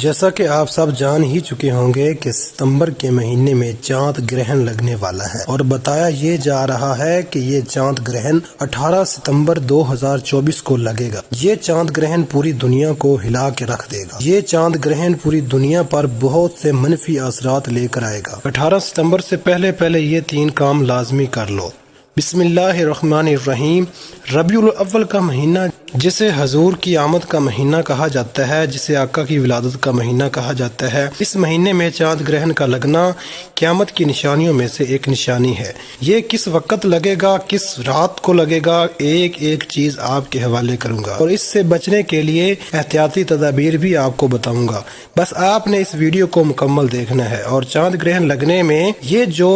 جیسا کہ آپ سب جان ہی چکے ہوں گے کہ ستمبر کے مہینے میں چاند گرہن لگنے والا ہے اور بتایا یہ جا رہا ہے کہ یہ چاند گرہن 18 ستمبر 2024 کو لگے گا۔ یہ چاند گرہن پوری دنیا کو ہلا کے رکھ دے گا۔ یہ چاند گرہن پوری دنیا پر بہت سے منفی اثرات لے کر آئے گا۔ 18 ستمبر سے پہلے یہ 3 کام لازمی کر لو۔ بسم اللہ الرحمن الرحیم۔ ربیع الاول کا مہینہ جسے حضور کی آمد کا مہینہ کہا جاتا ہے، جسے آقا کی ولادت کا مہینہ کہا جاتا ہے، اس مہینے میں چاند گرہن کا لگنا قیامت کی نشانیوں میں سے ایک نشانی ہے۔ یہ کس وقت لگے گا، کس رات کو لگے گا، ایک ایک چیز آپ کے حوالے کروں گا اور اس سے بچنے کے لیے احتیاطی تدابیر بھی آپ کو بتاؤں گا۔ بس آپ نے اس ویڈیو کو مکمل دیکھنا ہے اور چاند گرہن لگنے میں یہ جو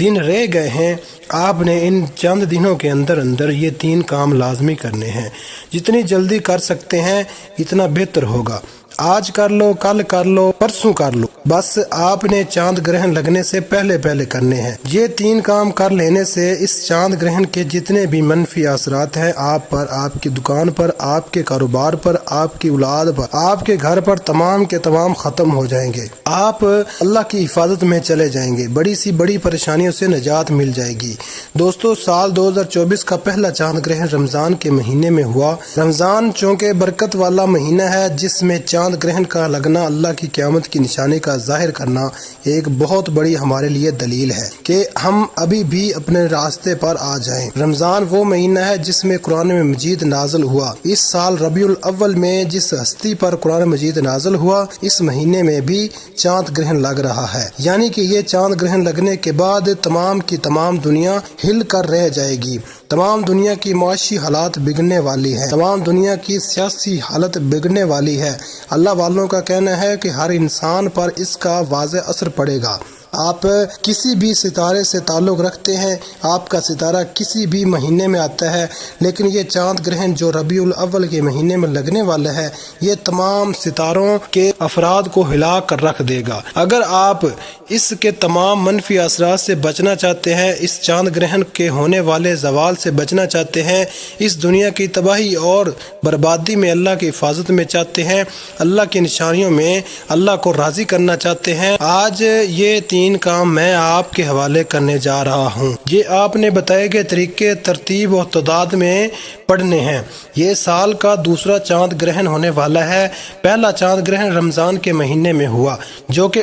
دن رہ گئے ہیں، آپ نے ان چند دنوں کے اندر یہ 3 کام لازمی کرنے ہیں۔ جتنی جلدی کر سکتے ہیں اتنا بہتر ہوگا۔ آج کر لو، کل کر لو، پرسوں کر لو، بس آپ نے چاند گرہن لگنے سے پہلے کرنے ہیں۔ یہ 3 کام کر لینے سے اس چاند گرہن کے جتنے بھی منفی اثرات ہیں آپ پر، آپ کی دکان پر، آپ کے کاروبار پر، آپ کی اولاد پر، آپ کے گھر پر، تمام کے تمام ختم ہو جائیں گے۔ آپ اللہ کی حفاظت میں چلے جائیں گے، بڑی سی بڑی پریشانیوں سے نجات مل جائے گی۔ دوستو، سال 2024 کا پہلا چاند گرہن رمضان کے مہینے میں ہوا۔ رمضان چونکہ برکت والا مہینہ ہے، جس میں چاند گرہن کا لگنا اللہ کی قیامت کی نشانی کا ظاہر کرنا ایک بہت بڑی ہمارے لیے دلیل ہے کہ ہم ابھی بھی اپنے راستے پر آ جائیں۔ رمضان وہ مہینہ ہے جس میں قرآن مجید نازل ہوا۔ اس سال ربیع الاول میں جس ہستی پر قرآن مجید نازل ہوا، اس مہینے میں بھی چاند گرہن لگ رہا ہے، یعنی کہ یہ چاند گرہن لگنے کے بعد تمام کی تمام دنیا ہل کر رہ جائے گی۔ تمام دنیا کی معاشی حالات بگڑنے والی ہے، تمام دنیا کی سیاسی حالت بگڑنے والی ہے۔ اللہ والوں کا کہنا ہے کہ ہر انسان پر اس کا واضح اثر پڑے گا۔ آپ کسی بھی ستارے سے تعلق رکھتے ہیں، آپ کا ستارہ کسی بھی مہینے میں آتا ہے، لیکن یہ چاند گرہن جو ربیع الاول کے مہینے میں لگنے والا ہے، یہ تمام ستاروں کے افراد کو ہلا کر رکھ دے گا۔ اگر آپ اس کے تمام منفی اثرات سے بچنا چاہتے ہیں، اس چاند گرہن کے ہونے والے زوال سے بچنا چاہتے ہیں، اس دنیا کی تباہی اور بربادی میں اللہ کی حفاظت میں چاہتے ہیں، اللہ کی نشانیوں میں اللہ کو راضی کرنا چاہتے ہیں، آج یہ 3 کام میں آپ کے حوالے کرنے جا رہا ہوں۔ یہ آپ نے بتائے گئے طریقے ترتیب و تعداد میں پڑھنے ہیں۔ یہ سال کا دوسرا چاند گرہن ہونے والا ہے۔ پہلا چاند گرہن رمضان کے مہینے میں ہوا، جو کہ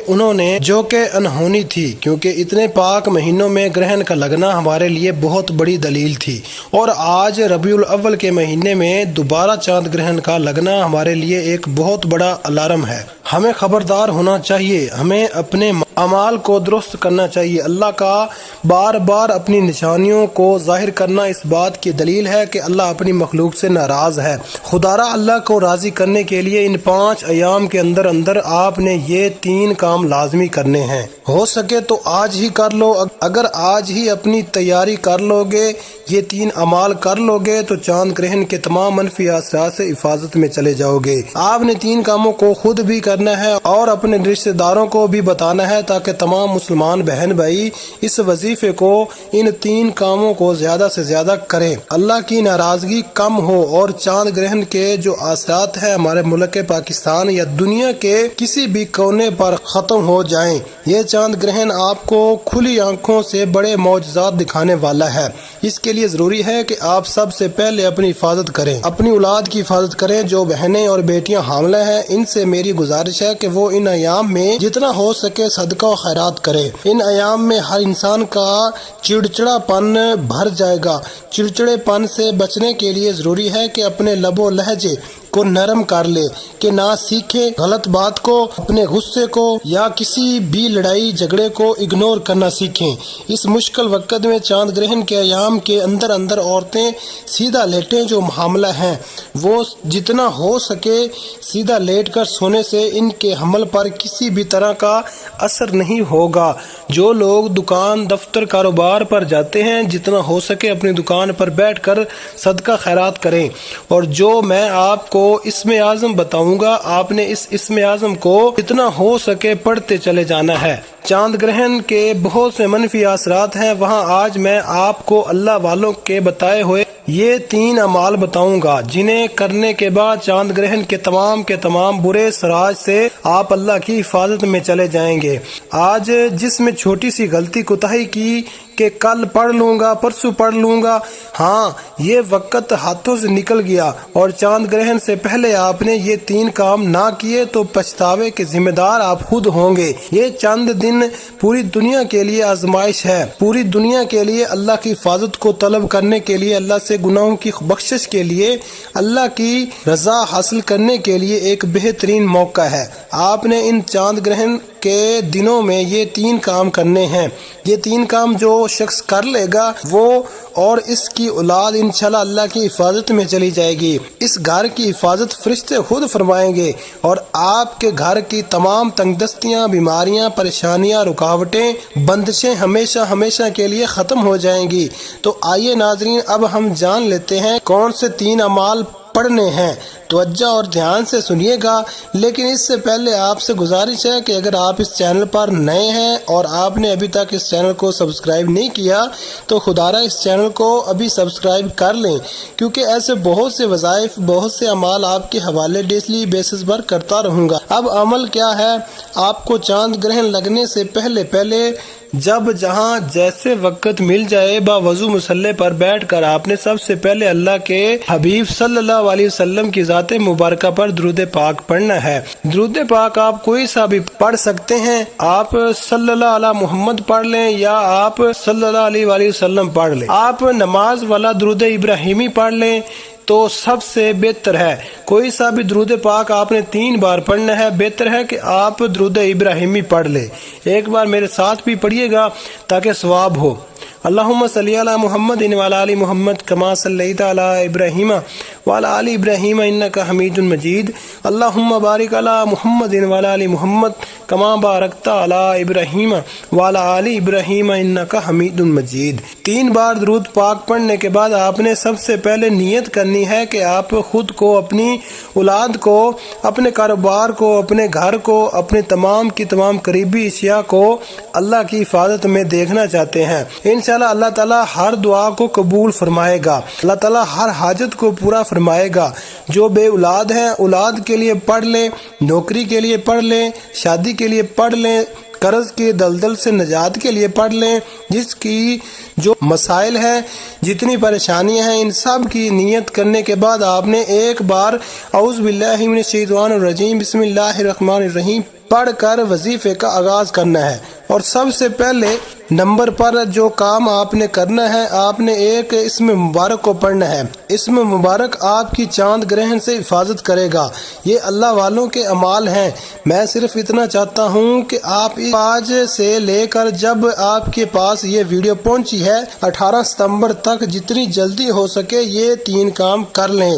انہونی تھی، کیونکہ اتنے پاک مہینوں میں گرہن کا لگنا ہمارے لیے بہت بڑی دلیل تھی، اور آج ربیع الاول کے مہینے میں دوبارہ چاند گرہن کا لگنا ہمارے لیے ایک بہت بڑا الارم ہے۔ ہمیں خبردار ہونا چاہیے، ہمیں اپنے اعمال کو درست کرنا چاہیے۔ اللہ کا بار بار اپنی نشانیوں کو ظاہر کرنا اس بات کی دلیل ہے کہ اللہ اپنی مخلوق سے ناراض ہے۔ خدارا اللہ کو راضی کرنے کے لیے ان 5 ایام کے اندر آپ نے یہ 3 کام لازمی کرنے ہیں۔ ہو سکے تو آج ہی کر لو۔ اگر آج ہی اپنی تیاری کر لو گے، یہ 3 اعمال کر لو گے، تو چاند گرہن کے تمام منفی اثرات سے حفاظت میں چلے جاؤ گے۔ آپ نے 3 کاموں کو خود بھی کرنا ہے اور اپنے رشتہ داروں کو بھی بتانا ہے، تاکہ تمام مسلمان بہن بھائی اس وظیفے کو، ان 3 کاموں کو زیادہ سے زیادہ کریں، اللہ کی ناراضگی کم ہو اور چاند گرہن کے جو اثرات ہیں ہمارے ملک پاکستان یا دنیا کے کسی بھی کونے پر ختم ہو جائیں۔ یہ چاند گرہن آپ کو کھلی آنکھوں سے بڑے معجزات دکھانے والا ہے۔ اس کے لیے ضروری ہے کہ آپ سب سے پہلے اپنی حفاظت کریں، اپنی اولاد کی حفاظت کریں۔ جو بہنیں اور بیٹیاں حاملہ ہیں، ان سے میری گزارش ہے کہ وہ ان ایام میں جتنا ہو سکے صدقہ و خیرات کریں۔ ان ایام میں ہر انسان کا چڑچڑا پن بھر جائے گا۔ چڑچڑے پن سے بچنے کے لیے ضروری ہے کہ اپنے لب و لہجے کو نرم کر لے، کہ نہ سیکھیں غلط بات کو، اپنے غصے کو یا کسی بھی لڑائی جھگڑے کو اگنور کرنا سیکھیں۔ اس مشکل وقت میں چاند گرہن کے ایام کے اندر عورتیں سیدھا لیٹیں، جو حاملہ ہیں وہ جتنا ہو سکے سیدھا لیٹ کر سونے سے ان کے حمل پر کسی بھی طرح کا اثر نہیں ہوگا۔ جو لوگ دکان دفتر کاروبار پر جاتے ہیں، جتنا ہو سکے اپنی دکان پر بیٹھ کر صدقہ خیرات کریں، اور جو میں آپ کو اسم اعظم بتاؤں گا، آپ نے اس اسم اعظم کو جتنا ہو سکے پڑھتے چلے جانا ہے۔ چاند گرہن کے بہت سے منفی اثرات ہیں، وہاں آج میں آپ کو اللہ والوں کے بتائے ہوئے یہ 3 اعمال بتاؤں گا جنہیں کرنے کے بعد چاند گرہن کے تمام برے سراج سے آپ اللہ کی حفاظت میں چلے جائیں گے۔ آج جس میں چھوٹی سی غلطی کوتاہی کی کہ کل پڑھ لوں گا، پرسوں پڑھ لوں گا، ہاں یہ وقت ہاتھوں سے نکل گیا اور چاند گرہن سے پہلے آپ نے یہ 3 کام نہ کیے تو پچھتاوے کے ذمہ دار آپ خود ہوں گے۔ یہ چند دن پوری دنیا کے لیے آزمائش ہے، پوری دنیا کے لیے اللہ کی حفاظت کو طلب کرنے کے لیے، اللہ سے گناہوں کی بخشش کے لیے، اللہ کی رضا حاصل کرنے کے لیے ایک بہترین موقع ہے۔ آپ نے ان چاند گرہن کے دنوں میں یہ 3 کام کرنے ہیں۔ یہ 3 کام جو شخص کر لے گا وہ اور اس کی اولاد انشاءاللہ اللہ کی حفاظت میں چلی جائے گی۔ اس گھر کی حفاظت فرشتے خود فرمائیں گے اور آپ کے گھر کی تمام تنگ دستیاں، بیماریاں، پریشانیاں، رکاوٹیں، بندشیں ہمیشہ کے لیے ختم ہو جائیں گی۔ تو آئیے ناظرین، اب ہم جان لیتے ہیں کون سے 3 اعمال پڑھنے ہیں۔ توجہ اور دھیان سے سنیے گا، لیکن اس سے پہلے آپ سے گزارش ہے کہ اگر آپ اس چینل پر نئے ہیں اور آپ نے ابھی تک اس چینل کو سبسکرائب نہیں کیا تو خدارہ اس چینل کو ابھی سبسکرائب کر لیں، کیونکہ ایسے بہت سے وظائف، بہت سے اعمال آپ کے حوالے ڈیلی بیسس پر کرتا رہوں گا۔ اب عمل کیا ہے؟ آپ کو چاند گرہن لگنے سے پہلے جب جہاں جیسے وقت مل جائے باوضو مصلی پر بیٹھ کر آپ نے سب سے پہلے اللہ کے حبیب صلی اللہ علیہ وسلم کی ذات مبارکہ پر درود پاک پڑھنا ہے۔ درود پاک آپ کوئی سا بھی پڑھ سکتے ہیں، آپ صلی اللہ علی محمد پڑھ لیں یا آپ صلی اللہ علیہ وآلہ وسلم پڑھ لیں، آپ نماز والا درود ابراہیمی پڑھ لیں تو سب سے بہتر ہے۔ کوئی سا بھی درود پاک آپ نے 3 بار پڑھنا ہے، بہتر ہے کہ آپ درود ابراہیمی پڑھ لیں۔ ایک بار میرے ساتھ بھی پڑھیے گا تاکہ ثواب ہو۔ اللہم صلی علی محمد وعلی آل محمد کما صلیت علی ابراہیم وعلی آل ابراہیم انک حمید مجید۔ اللہم بارک علی محمد وعلی آل محمد کما بارکت علی ابراہیم وعلی آل ابراہیم انک حمید مجید۔ 3 بار درود پاک پڑھنے کے بعد آپ نے سب سے پہلے نیت کرنی ہے کہ آپ خود کو، اپنی اولاد کو، اپنے کاروبار کو، اپنے گھر کو، اپنے تمام کی تمام قریبی اشیاء کو اللہ کی حفاظت میں دیکھنا چاہتے ہیں۔ انشاءاللہ اللہ تعالیٰ ہر دعا کو قبول فرمائے گا، اللہ تعالیٰ ہر حاجت کو پورا فرمائے گا۔ جو بے اولاد ہیں اولاد کے لیے پڑھ لیں، نوکری کے لیے پڑھ لیں، شادی کے لیے پڑھ لیں، قرض کے دلدل سے نجات کے لیے پڑھ لیں، جس کی جو مسائل ہیں، جتنی پریشانیاں ہیں، ان سب کی نیت کرنے کے بعد آپ نے ایک بار اعوذ باللہ من الشیطان الرجیم بسم اللہ الرحمن الرحیم پڑھ کر وظیفے کا آغاز کرنا ہے۔ اور سب سے پہلے نمبر پر جو کام آپ نے کرنا ہے، آپ نے ایک اسم مبارک کو پڑھنا ہے۔ اسم مبارک آپ کی چاند گرہن سے حفاظت کرے گا۔ یہ اللہ والوں کے اعمال ہیں۔ میں صرف اتنا چاہتا ہوں کہ آپ آج سے لے کر جب آپ کے پاس یہ ویڈیو پہنچی ہے 18 ستمبر تک جتنی جلدی ہو سکے یہ 3 کام کر لیں۔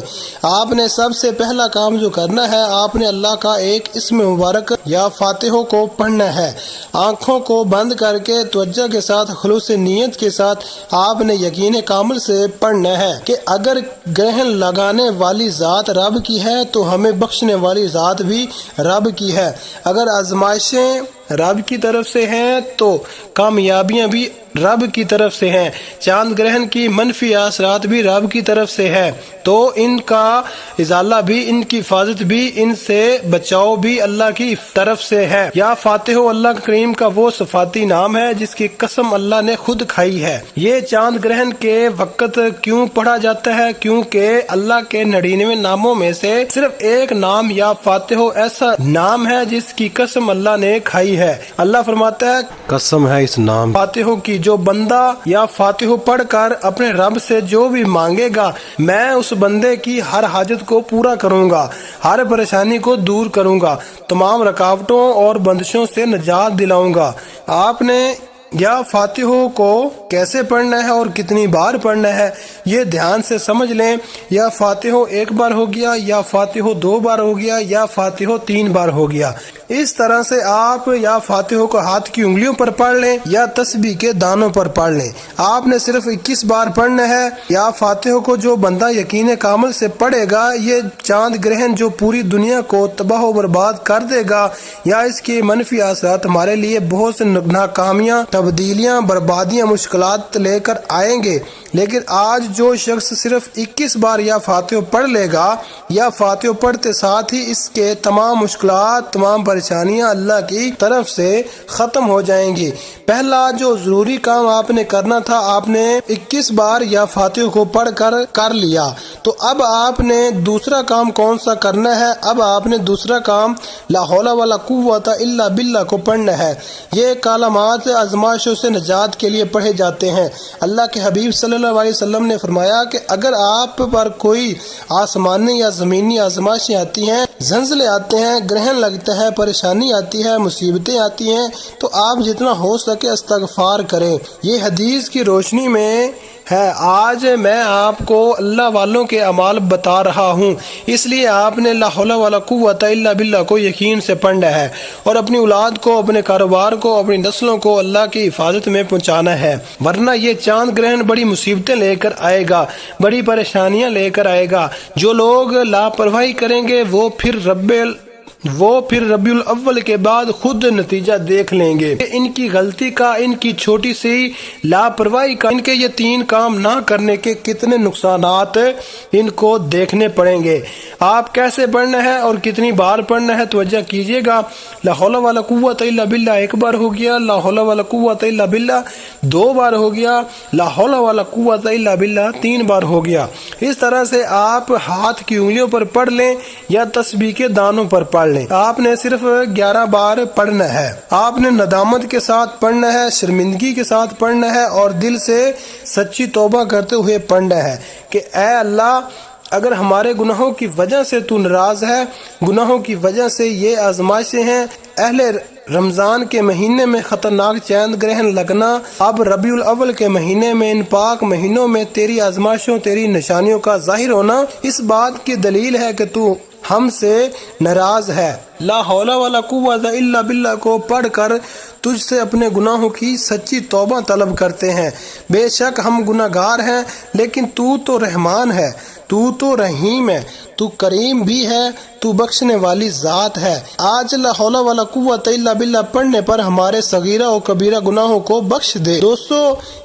آپ نے سب سے پہلا کام جو کرنا ہے، آپ نے اللہ کا ایک اسم مبارک یا فاتحہ کو پڑھنا ہے۔ آنکھوں کو بند کر کے توجہ کے ساتھ، خلوص نیت کے ساتھ آپ نے یقین کامل سے پڑھنا ہے کہ اگر گرہن لگانے والی ذات رب کی ہے تو ہمیں بخشنے والی ذات بھی رب کی ہے۔ اگر آزمائشیں رب کی طرف سے ہیں تو کامیابیاں بھی رب کی طرف سے ہیں، چاند گرہن کی منفی اثرات بھی رب کی طرف سے ہے، تو ان کا ازالہ بھی، ان کی حفاظت بھی، ان سے بچاؤ بھی اللہ کی طرف سے ہے۔ یا فاتحہ اللہ کریم کا وہ صفاتی نام ہے جس کی قسم اللہ نے خود کھائی ہے۔ یہ چاند گرہن کے وقت کیوں پڑھا جاتا ہے؟ کیونکہ اللہ کے 99 ناموں میں سے صرف ایک نام یا فاتحہ ایسا نام ہے جس کی قسم اللہ نے کھائی ہے۔ اللہ فرماتا ہے قسم ہے اس نام فاتحہ کی، جو بندہ یا فاتحہ پڑھ کر اپنے رب سے جو بھی مانگے گا میں اس بندے کی ہر حاجت کو پورا کروں گا، ہر پریشانی کو دور کروں گا، تمام رکاوٹوں اور بندشوں سے نجات دلاؤں گا۔ آپ نے یا فاتحہ کو کیسے پڑھنا ہے اور کتنی بار پڑھنا ہے یہ دھیان سے سمجھ لیں۔ یا فاتحہ 1 بار ہو گیا، یا فاتحہ 2 بار ہو گیا، یا فاتحہ 3 بار ہو گیا۔ اس طرح سے آپ یا فاتحہ کو ہاتھ کی انگلیوں پر پڑھ لیں یا تسبیح کے دانوں پر پڑھ لیں۔ آپ نے صرف 21 بار پڑھنا ہے۔ یا فاتحہ کو جو بندہ یقین کامل سے پڑھے گا، یہ چاند گرہن جو پوری دنیا کو تباہ و برباد کر دے گا یا اس کے منفی اثرات ہمارے لیے بہت سے ناکامیاں تبدیلیاں، بربادیاں، مشکلات لے کر آئیں گے، لیکن آج جو شخص صرف 21 بار یا فاتحہ پڑھ لے گا، یا فاتحہ پڑھتے ساتھ ہی اس کے تمام مشکلات، تمام پریشانیاں اللہ کی طرف سے ختم ہو جائیں گی۔ پہلا جو ضروری کام آپ نے کرنا تھا، آپ نے 21 بار یا فاتحہ کو پڑھ کر لیا، تو اب آپ نے دوسرا کام کون سا کرنا ہے؟ اب آپ نے دوسرا کام لا حول ولا قوت الا باللہ کو پڑھنا ہے۔ یہ کلمات آزمائشوں سے نجات کے لیے پڑھے جاتے ہیں۔ اللہ کے حبیب صلی اللہ علیہ وسلم نے فرمایا کہ اگر آپ پر کوئی آسمانی یا زمینی آزمائشیں آتی ہیں، زلزلے آتے ہیں، گرہن لگتا ہے، پریشانی آتی ہے، مصیبتیں آتی ہیں، تو آپ جتنا ہو سکے استغفار کریں۔ یہ حدیث کی روشنی میں ہے۔ آج میں آپ کو اللہ والوں کے اعمال بتا رہا ہوں، اس لیے آپ نے لا حول ولا قوت الا باللہ کو یقین سے پڑھنا ہے اور اپنی اولاد کو، اپنے کاروبار کو، اپنی نسلوں کو اللہ کی حفاظت میں پہنچانا ہے، ورنہ یہ چاند گرہن بڑی مصیبتیں لے کر آئے گا، بڑی پریشانیاں لے کر آئے گا۔ جو لوگ لاپرواہی کریں گے وہ پھر ربیع الاول کے بعد خود نتیجہ دیکھ لیں گے۔ ان کی غلطی کا، ان کی چھوٹی سی لاپرواہی کا، ان کے یہ 3 کام نہ کرنے کے کتنے نقصانات ان کو دیکھنے پڑیں گے۔ آپ کیسے پڑھنا ہے اور کتنی بار پڑھنا ہے توجہ کیجئے گا۔ لا حول ولا قوت الا باللہ 1 بار ہو گیا، لا حول ولا قوت الا باللہ 2 بار ہو گیا، لا حول ولا قوت الا باللہ 3 بار ہو گیا۔ اس طرح سے آپ ہاتھ کی انگلیوں پر پڑھ لیں یا تسبیح کے دانوں پر پڑھ لیں۔ آپ نے صرف 11 بار پڑھنا ہے۔ آپ نے ندامت کے ساتھ پڑھنا ہے، شرمندگی کے ساتھ پڑھنا ہے اور دل سے سچی توبہ کرتے ہوئے پڑھنا ہے کہ اے اللہ، اگر ہمارے گناہوں کی وجہ سے تو ناراض ہے، گناہوں کی وجہ سے یہ آزمائشیں ہیں، اہل رمضان کے مہینے میں خطرناک چاند گرہن لگنا، اب ربیع الاول کے مہینے میں، ان پاک مہینوں میں تیری آزمائشوں، تیری نشانیوں کا ظاہر ہونا اس بات کی دلیل ہے کہ تو ہم سے ناراض ہے۔ لا حول ولا قوت الا باللہ کو پڑھ کر تجھ سے اپنے گناہوں کی سچی توبہ طلب کرتے ہیں۔ بے شک ہم گناہگار ہیں، لیکن تو رحمان ہے، تو رحیم ہے، تو کریم بھی ہے، تو بخشنے والی ذات ہے۔ آج لا حول ولا قوت الا باللہ پڑھنے پر ہمارے صغیرہ و کبیرہ گناہوں کو بخش دے۔ دوستو،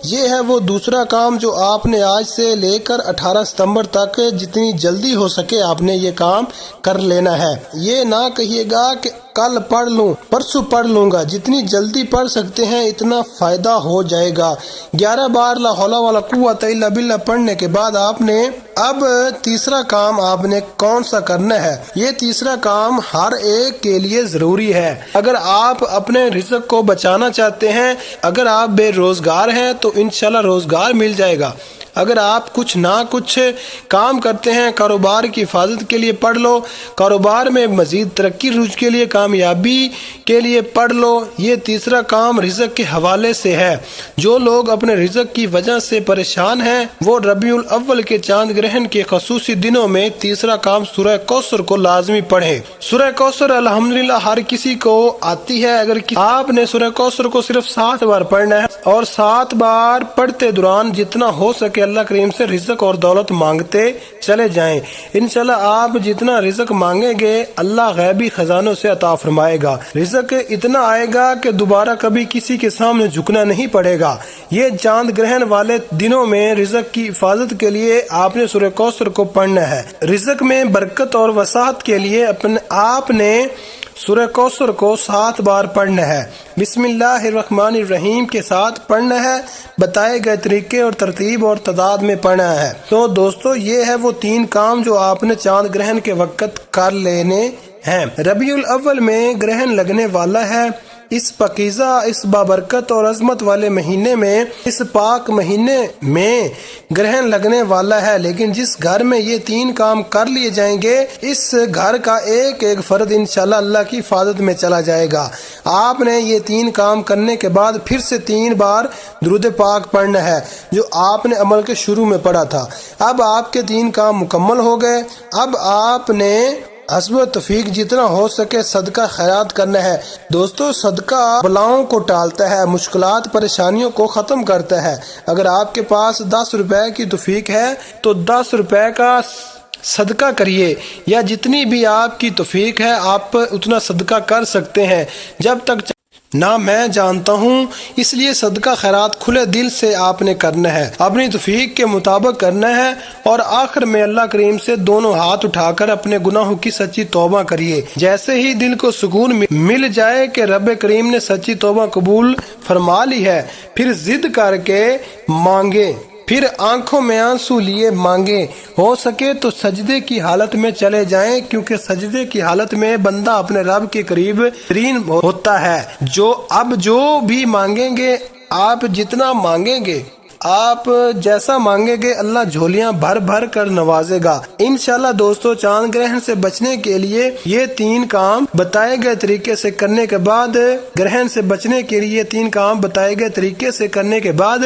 یہ ہے وہ دوسرا کام جو آپ نے آج سے لے کر 18 ستمبر تک جتنی جلدی ہو سکے آپ نے یہ کام کر لینا ہے۔ یہ نہ کہیے گا کہ کل پڑھ لوں، پرسوں پڑھ لوں گا، جتنی جلدی پڑھ سکتے ہیں اتنا فائدہ ہو جائے گا۔ 11 بار لا حول ولا قوت الا باللہ پڑھنے کے بعد آپ نے اب تیسرا کام آپ نے کون سا کرنا ہے؟ یہ تیسرا کام ہر ایک کے لیے ضروری ہے۔ اگر آپ اپنے رزق کو بچانا چاہتے ہیں، اگر آپ بے روزگار ہیں تو انشاءاللہ روزگار مل جائے گا۔ اگر آپ کچھ نہ کچھ کام کرتے ہیں، کاروبار کی حفاظت کے لیے پڑھ لو، کاروبار میں مزید ترقی روج کے لیے، کامیابی کے لیے پڑھ لو۔ یہ تیسرا کام رزق کے حوالے سے ہے۔ جو لوگ اپنے رزق کی وجہ سے پریشان ہیں وہ ربیع الاول کے چاند گرہن کے خصوصی دنوں میں تیسرا کام سورہ کوثر کو لازمی پڑھیں۔ سورہ کوثر الحمدللہ ہر کسی کو آتی ہے۔ اگر آپ نے سورہ کوثر کو صرف 7 بار پڑھنا ہے اور 7 بار پڑھتے دوران جتنا ہو سکے اللہ کریم سے رزق اور دولت مانگتے چلے جائیں۔ انشاءاللہ آپ جتنا رزق مانگیں گے اللہ غیبی خزانوں سے عطا فرمائے گا۔ رزق اتنا آئے گا کہ دوبارہ کبھی کسی کے سامنے جھکنا نہیں پڑے گا۔ یہ چاند گرہن والے دنوں میں رزق کی حفاظت کے لیے آپ نے سورہ کوثر کو پڑھنا ہے۔ رزق میں برکت اور وسعت کے لیے آپ نے سورہ کوثر کو 7 بار پڑھنا ہے۔ بسم اللہ الرحمن الرحیم کے ساتھ پڑھنا ہے، بتائے گئے طریقے اور ترتیب اور تعداد میں پڑھنا ہے۔ تو دوستو، یہ ہے وہ 3 کام جو آپ نے چاند گرہن کے وقت کر لینے ہیں۔ ربیع الاول میں گرہن لگنے والا ہے۔ اس پاکیزہ، اس بابرکت اور عظمت والے مہینے میں، اس پاک مہینے میں گرہن لگنے والا ہے، لیکن جس گھر میں یہ 3 کام کر لیے جائیں گے اس گھر کا ایک ایک فرد انشاءاللہ اللہ کی حفاظت میں چلا جائے گا۔ آپ نے یہ 3 کام کرنے کے بعد پھر سے 3 بار درود پاک پڑھنا ہے جو آپ نے عمل کے شروع میں پڑھا تھا۔ اب آپ کے 3 کام مکمل ہو گئے۔ اب آپ نے حسب توفیق جتنا ہو سکے صدقہ خیرات کرنا ہے۔ دوستو، صدقہ بلاؤں کو ٹالتا ہے، مشکلات پریشانیوں کو ختم کرتا ہے۔ اگر آپ کے پاس 10 روپے کی توفیق ہے تو 10 روپے کا صدقہ کریے، یا جتنی بھی آپ کی توفیق ہے آپ اتنا صدقہ کر سکتے ہیں۔ جب تک نہ میں جانتا ہوں، اس لیے صدقہ خیرات کھلے دل سے آپ نے کرنا ہے، اپنی توفیق کے مطابق کرنا ہے، اور آخر میں اللہ کریم سے دونوں ہاتھ اٹھا کر اپنے گناہوں کی سچی توبہ کریے۔ جیسے ہی دل کو سکون مل جائے کہ رب کریم نے سچی توبہ قبول فرما لی ہے، پھر ضد کر کے مانگے، پھر آنکھوں میں آنسو لیے مانگیں، ہو سکے تو سجدے کی حالت میں چلے جائیں، کیونکہ سجدے کی حالت میں بندہ اپنے رب کے قریب ترین ہوتا ہے۔ جو بھی مانگیں گے، آپ جتنا مانگیں گے، آپ جیسا مانگیں گے، اللہ جھولیاں بھر بھر کر نوازے گا۔ انشاءاللہ دوستو، چاند گرہن سے بچنے کے لیے یہ 3 کام بتائے گئے طریقے سے کرنے کے بعد، گرہن سے بچنے کے لیے 3 کام بتائے گئے طریقے سے کرنے کے بعد،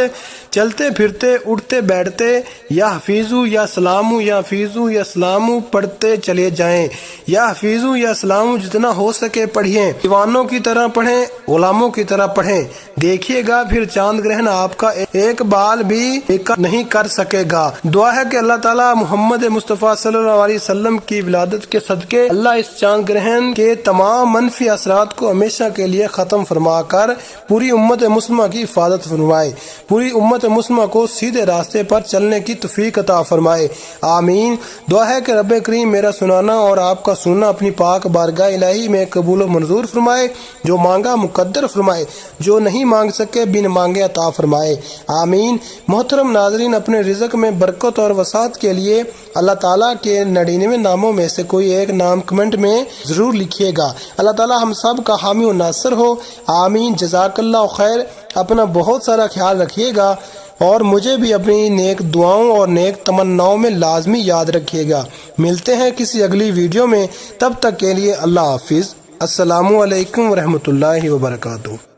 چلتے پھرتے، اٹھتے بیٹھتے یا حفیظو یا سلامو یا حفیظو یا سلامو پڑھتے چلے جائیں۔ یا حفیظو یا سلامو جتنا ہو سکے پڑھیں، دیوانوں کی طرح پڑھیں، غلاموں کی طرح پڑھیں۔ دیکھیے گا پھر چاند گرہن آپ کا ایک بال بھی نہیں کر سکے گا۔ دعا ہے کہ اللہ تعالیٰ محمد مصطفیٰ صلی اللہ علیہ وسلم کی ولادت کے صدقے اللہ اس چاند گرہن کے تمام منفی اثرات کو ہمیشہ کے لیے ختم فرما کر پوری امت مسلمہ کی حفاظت فرمائے، پوری امت مسلمہ کو سیدھے راستے پر چلنے کی توفیق عطا فرمائے، آمین۔ دعا ہے کہ رب کریم میرا سنانا اور آپ کا سننا اپنی پاک بارگاہ الہی میں قبول و منظور فرمائے، جو مانگا مقدر فرمائے، جو نہیں مانگ سکے بن مانگے عطا فرمائے، آمین۔ محترم ناظرین، اپنے رزق میں برکت اور وسعت کے لیے اللہ تعالیٰ کے 99 ناموں میں سے کوئی ایک نام کمنٹ میں ضرور لکھیے گا۔ اللہ تعالیٰ ہم سب کا حامی و ناصر ہو، آمین۔ جزاک اللہ خیر۔ اپنا بہت سارا خیال رکھیے گا اور مجھے بھی اپنی نیک دعاؤں اور نیک تمناؤں میں لازمی یاد رکھیے گا۔ ملتے ہیں کسی اگلی ویڈیو میں، تب تک کے لیے اللہ حافظ۔ السلام علیکم ورحمۃ اللہ وبرکاتہ۔